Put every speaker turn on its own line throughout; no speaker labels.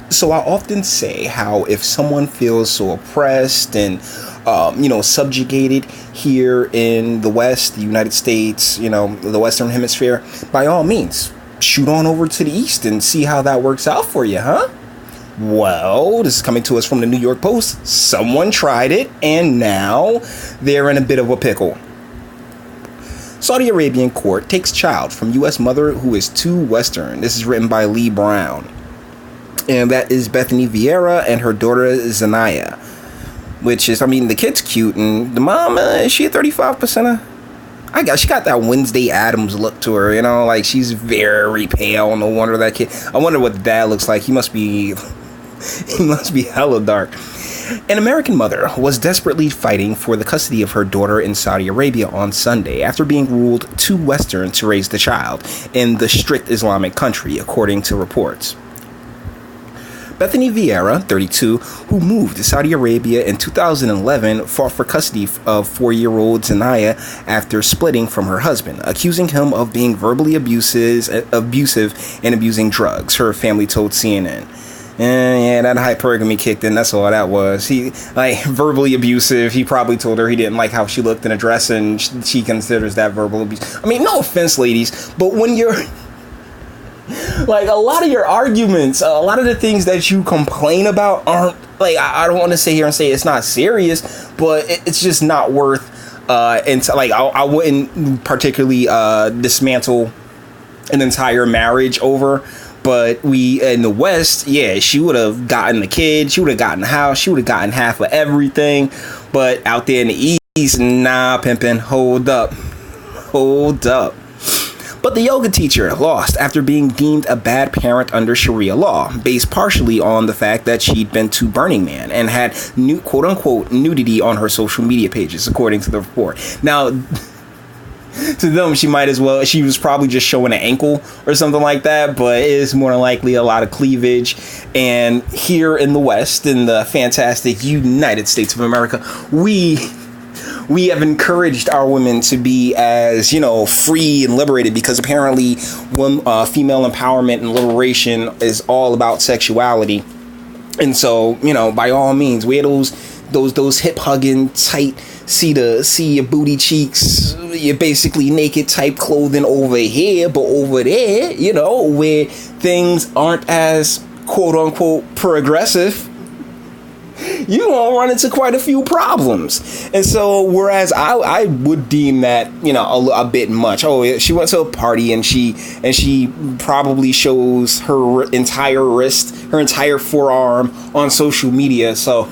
So I often say how if someone feels so oppressed and subjugated here in the West, the United States, the Western Hemisphere, by all means, shoot on over to the East and see how that works out for you, huh? Well, this is coming to us from the New York Post. Someone tried it, and now they're in a bit of a pickle. Saudi Arabian court takes child from U.S. mother who is too Western. This is written by Lee Brown. And that is Bethany Vieira and her daughter Zanaya. Which is, the kid's cute. And the mom, is she a 35%? She got that Wednesday Addams look to her, like she's very pale. No wonder that kid. I wonder what the dad looks like. He must be hella dark. An American mother was desperately fighting for the custody of her daughter in Saudi Arabia on Sunday after being ruled too Western to raise the child in the strict Islamic country, according to reports. Bethany Vieira, 32, who moved to Saudi Arabia in 2011, fought for custody of 4-year-old Zanaya after splitting from her husband, accusing him of being verbally abusive and abusing drugs, her family told CNN. Yeah, that hypergamy kicked in. That's all that was. He, verbally abusive. He probably told her he didn't like how she looked in a dress, and she considers that verbal abuse. No offense, ladies, but when you're a lot of your arguments, a lot of the things that you complain about aren't I don't want to sit here and say it's not serious, but it's just not worth. I wouldn't particularly dismantle an entire marriage over. But we in the West, she would have gotten the kid, she would have gotten the house, she would have gotten half of everything. But out there in the East, nah, pimpin', hold up. But the yoga teacher lost after being deemed a bad parent under Sharia law, based partially on the fact that she'd been to Burning Man and had quote-unquote nudity on her social media pages, according to the report. Now, to them, she was probably just showing an ankle or something like that, but it is more than likely a lot of cleavage. And here in the West, in the fantastic United States of America, we have encouraged our women to be as, free and liberated, because apparently female empowerment and liberation is all about sexuality. And so, by all means, wear those hip hugging, tight, see your booty cheeks, you're basically naked type clothing over here, but over there, where things aren't as quote unquote progressive, you won't run into quite a few problems. And so, whereas I would deem that, a bit much. Oh, she went to a party and she probably shows her entire wrist, her entire forearm on social media. So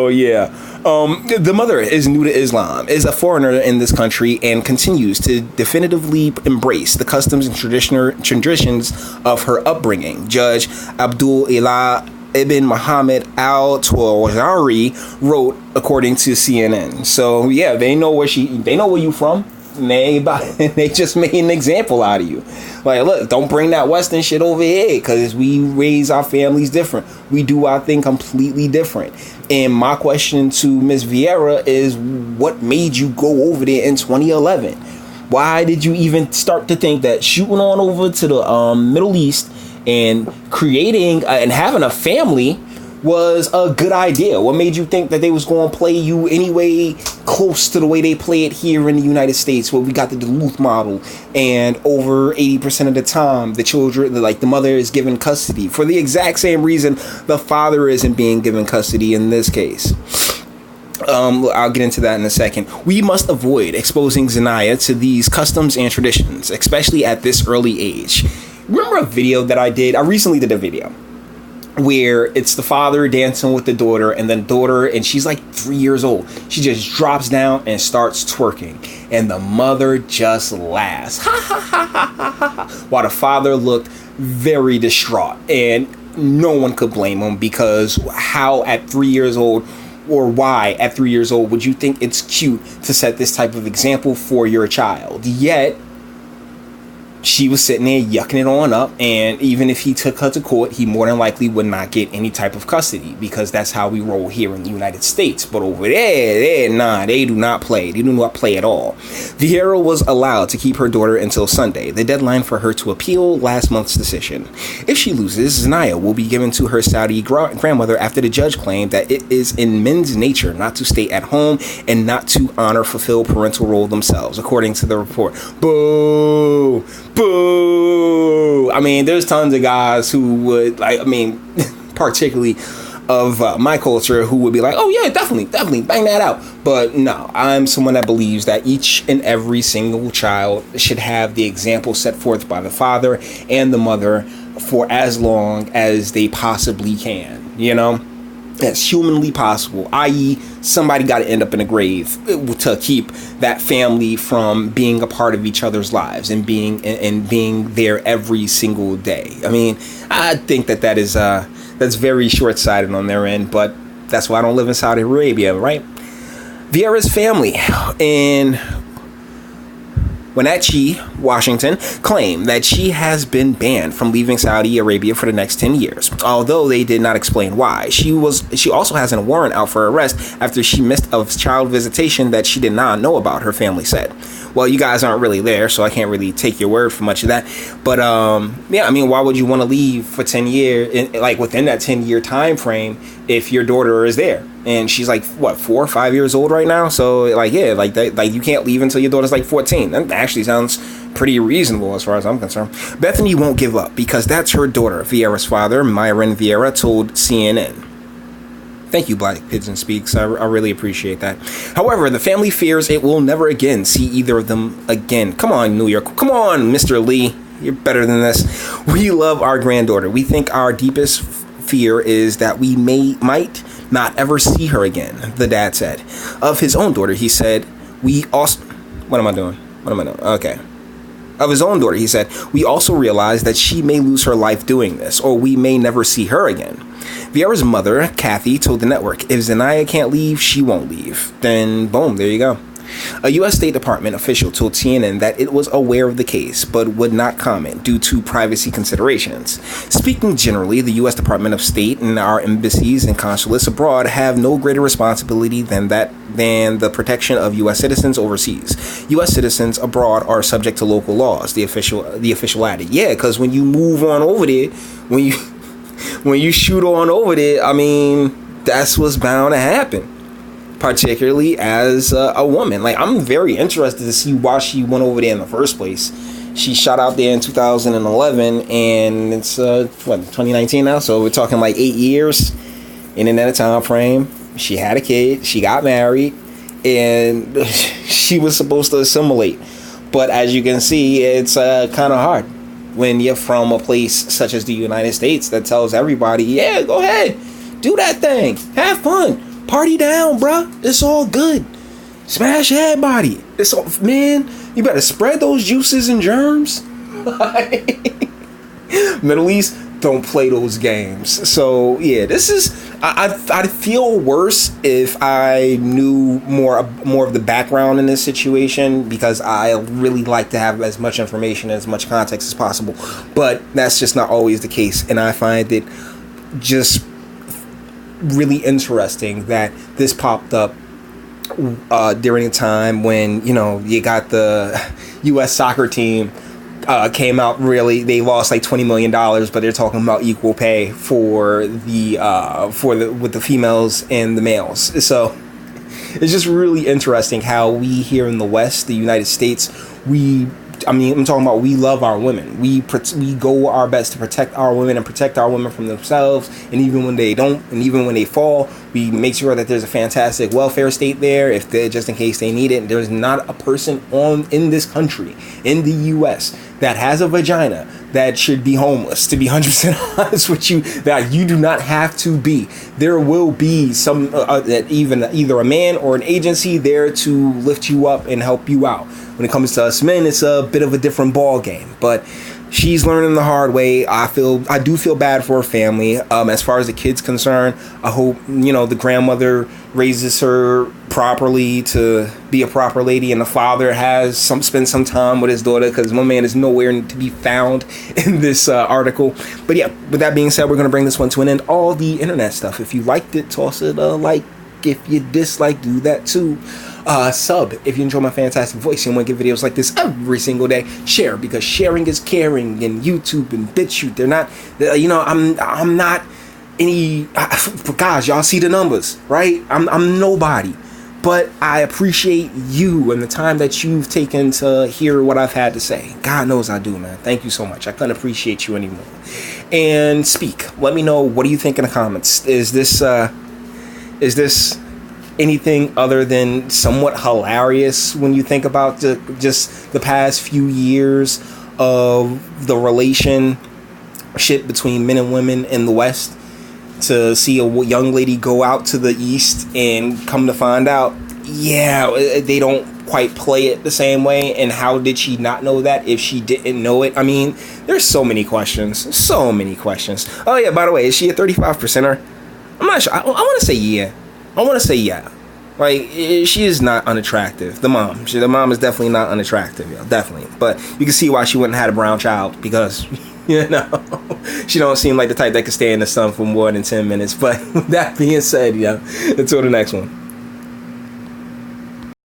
yeah. The mother is new to Islam, is a foreigner in this country, and continues to definitively embrace the customs and traditions of her upbringing. Judge Abdul Ilah Ibn Muhammad al-Tawzari wrote, according to CNN. So yeah, they know where you from. And they just made an example out of you. Look, don't bring that Western shit over here, because we raise our families different. We do our thing completely different. And my question to Ms. Vieira is, what made you go over there in 2011? Why did you even start to think that shooting on over to the Middle East and creating and having a family was a good idea? What made you think that they was going to play you anyway close to the way they play it here in the United States, where we got the Duluth model, and over 80% of the time the children, the mother is given custody for the exact same reason the father isn't being given custody in this case? I'll get into that in a second. We must avoid exposing Zanaya to these customs and traditions, especially at this early age. Remember a video that I did? I recently did a video where it's the father dancing with the daughter, and then daughter, and she's 3 years old. She just drops down and starts twerking, and the mother just laughs, ha ha ha ha ha ha, while the father looked very distraught, and no one could blame him, because how at 3 years old, or why at 3 years old would you think it's cute to set this type of example for your child? Yet she was sitting there yucking it on up, and even if he took her to court, he more than likely would not get any type of custody, because that's how we roll here in the United States. But over there, nah, they do not play. They do not play at all. Vieira was allowed to keep her daughter until Sunday, the deadline for her to appeal last month's decision. If she loses, Zanaya will be given to her Saudi grandmother after the judge claimed that it is in men's nature not to stay at home and not to fulfill parental role themselves, according to the report. Boo! Boo! I mean, there's tons of guys who would, particularly of my culture, who would be like, oh yeah, definitely, bang that out. But no, I'm someone that believes that each and every single child should have the example set forth by the father and the mother for as long as they possibly can, as humanly possible, i.e. somebody got to end up in a grave to keep that family from being a part of each other's lives and being there every single day. I mean, I think that is that's very short-sighted on their end, but that's why I don't live in Saudi Arabia, right? Vieira's family in Wenatchee, Washington, claim that she has been banned from leaving Saudi Arabia for the next 10 years, although they did not explain why. She also has a warrant out for arrest after she missed a child visitation that she did not know about, her family said. Well, you guys aren't really there, so I can't really take your word for much of that. But, yeah, I mean, why would you want to leave for 10 years, within that 10-year time frame, if your daughter is there? And she's 4 or 5 years old right now. So you can't leave until your daughter's 14. That actually sounds pretty reasonable as far as I'm concerned. Bethany won't give up because that's her daughter. Vieira's father, Myron Vieira, told CNN. Thank you, Black Pigeon Speaks. I really appreciate that. However, the family fears it will never again see either of them again. Come on, New York. Come on, Mr. Lee. You're better than this. We love our granddaughter. We think our deepest fear is that we might not ever see her again, the dad said. Of his own daughter, he said, What am I doing? Okay. Of his own daughter, he said, we also realize that she may lose her life doing this, or we may never see her again. Vieira's mother, Kathy, told the network, if Zanaya can't leave, she won't leave. Then, boom, there you go. A U.S. State Department official told CNN that it was aware of the case, but would not comment due to privacy considerations. Speaking generally, the U.S. Department of State and our embassies and consulates abroad have no greater responsibility than the protection of U.S. citizens overseas. U.S. citizens abroad are subject to local laws, the official added. Yeah, because when you move on over there, when you shoot on over there, I mean, that's what's bound to happen. Particularly as a woman. I'm very interested to see why she went over there in the first place. She shot out there in 2011, and it's 2019 now, so we're talking 8 years. And in that time frame, she had a kid, she got married, and she was supposed to assimilate. But as you can see, it's kind of hard when you're from a place such as the United States that tells everybody, yeah, go ahead, do that thing, have fun. Party down, bruh. It's all good. Smash head body. It's all, man, you better spread those juices and germs. Middle East, don't play those games. So, yeah, this is, I'd feel worse if I knew more of the background in this situation, because I really like to have as much information, as much context as possible. But that's just not always the case. And I find it just really interesting that this popped up during a time when you got the U.S. soccer team came out, really they lost $20 million, but they're talking about equal pay for with the females and the males. So it's just really interesting how we here in the West, the United States, I'm talking about we love our women. We go our best to protect our women and protect our women from themselves. And even when they don't, and even when they fall, we make sure that there's a fantastic welfare state there, just in case they need it. There's not a person in this country, in the U.S., that has a vagina that should be homeless. To be 100% honest with you, that you do not have to be. There will be some either a man or an agency there to lift you up and help you out. When it comes to us men, it's a bit of a different ball game. But she's learning the hard way. I do feel bad for her family. As far as the kid's concerned, I hope, the grandmother raises her properly to be a proper lady, and the father spend some time with his daughter, because my man is nowhere to be found in this article. But yeah, with that being said, we're gonna bring this one to an end. All the internet stuff, if you liked it, toss it a like. If you dislike, do that too. Sub if you enjoy my fantastic voice and want to get videos like this every single day. Share, because sharing is caring. And YouTube and BitChute, they're not, I'm not any, gosh, y'all see the numbers, right? I'm nobody, but I appreciate you and the time that you've taken to hear what I've had to say. God knows I do, man. Thank you so much. I couldn't appreciate you anymore. And speak, let me know, what do you think in the comments? Is this anything other than somewhat hilarious when you think about just the past few years of the relationship between men and women in the West? To see a young lady go out to the East and come to find out, yeah, they don't quite play it the same way. And how did she not know that if she didn't know it? I mean, there's so many questions. Oh yeah, by the way, is she a 35%er? I'm not sure. I want to say yeah. Like, she is not unattractive. The mom is definitely not unattractive, definitely. But you can see why she wouldn't have had a brown child, because she don't seem like the type that could stay in the sun for more than 10 minutes. But with that being said, until the next one.